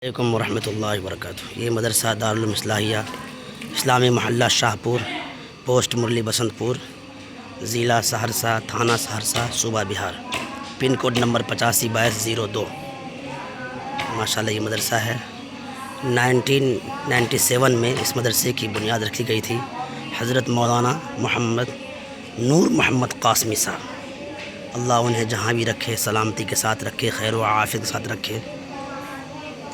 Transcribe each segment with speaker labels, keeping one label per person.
Speaker 1: علیکم ورحمۃ اللہ وبرکاتہ۔ یہ مدرسہ دارالعلوم اصلاحیہ اسلامی محلہ شاہ پور، پوسٹ مرلی بسنت پور، ضلع سہرسہ، تھانہ سہرسہ، صوبہ بہار، پن کوڈ نمبر 852202۔ ماشاءاللہ یہ مدرسہ ہے۔ 1997 میں اس مدرسے کی بنیاد رکھی گئی تھی حضرت مولانا نور محمد قاسمی صاحب، اللہ انہیں جہاں بھی رکھے سلامتی کے ساتھ رکھے، خیر و عافیت کے ساتھ رکھے۔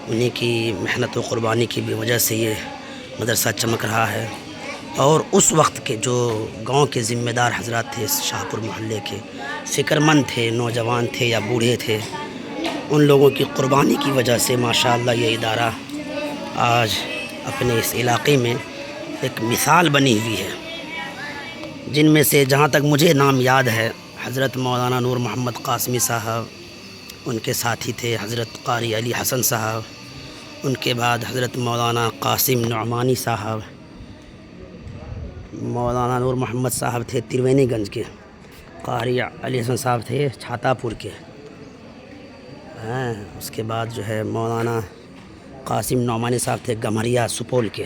Speaker 1: انہیں کی محنت و قربانی کی بھی وجہ سے یہ مدرسہ چمک رہا ہے، اور اس وقت کے جو گاؤں کے ذمہ دار حضرات تھے، اس شاہ پور محلے کے فکر مند تھے، نوجوان تھے یا بوڑھے تھے، ان لوگوں کی قربانی کی وجہ سے ماشاءاللہ یہ ادارہ آج اپنے اس علاقے میں ایک مثال بنی ہوئی ہے۔ جن میں سے جہاں تک مجھے نام یاد ہے، حضرت مولانا نور محمد قاسمی صاحب، ان کے ساتھی تھے حضرت قاری علی حسن صاحب، ان کے بعد حضرت مولانا قاسم نعمانی صاحب، مولانا نور محمد صاحب تھے ترونی گنج کے، قاری علی حسن صاحب تھے چھاتا پور کے، اس کے بعد جو ہے مولانا قاسم نعمانی صاحب تھے گمھریا سپول کے،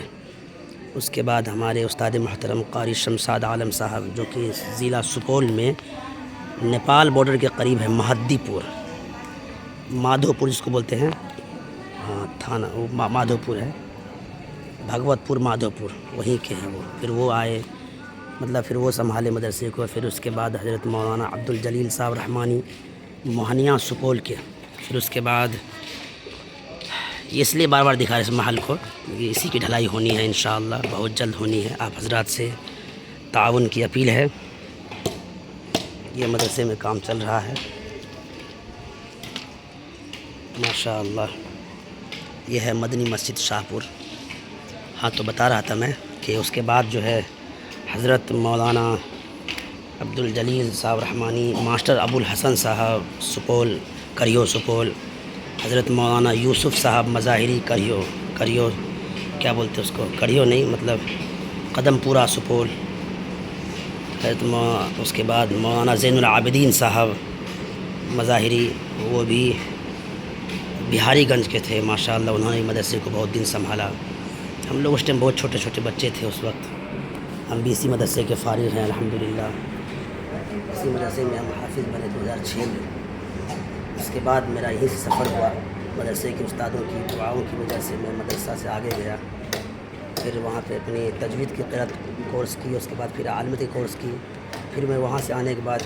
Speaker 1: اس کے بعد ہمارے استاد محترم قاری شمشاد عالم صاحب، جو کہ ضلع سپول میں نیپال بارڈر کے قریب ہے، مہدی پور، مادھو پور جس کو بولتے ہیں، تھانہ مادھو پور ہے، بھگوت پور مادھو پور، وہیں کے ہیں وہ۔ پھر وہ آئے، مطلب پھر وہ سنبھالے مدرسے کو۔ پھر اس کے بعد حضرت مولانا عبدالجلیل صاحب رحمانی موہنیاں سپول کے۔ پھر اس کے بعد اس لیے بار بار دکھا رہے اس محل کو، اسی کی ڈھلائی ہونی ہے انشاءاللہ، بہت جلد ہونی ہے۔ آپ حضرات سے تعاون کی اپیل ہے۔ یہ مدرسے میں کام چل رہا ہے ماشاءاللہ۔ یہ ہے مدنی مسجد شاہ پور۔ ہاں تو بتا رہا تھا میں کہ اس کے بعد جو ہے حضرت مولانا عبدالجلیل صاحب رحمانی، ماسٹر ابوالحسن صاحب سپول کریو سپول، حضرت مولانا یوسف صاحب مظاہری کریو کیا بولتے اس کو، کریو نہیں مطلب قدم پورہ سپول، اس کے بعد مولانا زین العابدین صاحب مظاہری، وہ بھی بہاری گنج کے تھے ماشاءاللہ۔ انہوں نے مدرسے کو بہت دن سنبھالا۔ ہم لوگ اس ٹائم بہت چھوٹے چھوٹے بچے تھے اس وقت، ہم بھی اسی مدرسے کے فارغ ہیں الحمدللہ۔ اسی مدرسے میں ہم حافظ بنے 2006 میں۔ اس کے بعد میرا یہی سفر ہوا، مدرسے کے استادوں کی دعاؤں کی وجہ سے میں مدرسہ سے آگے گیا، پھر وہاں پہ اپنی تجوید کی قرأت کورس کی، اس کے بعد پھر عالمیت کی کورس کی، پھر میں وہاں سے آنے کے بعد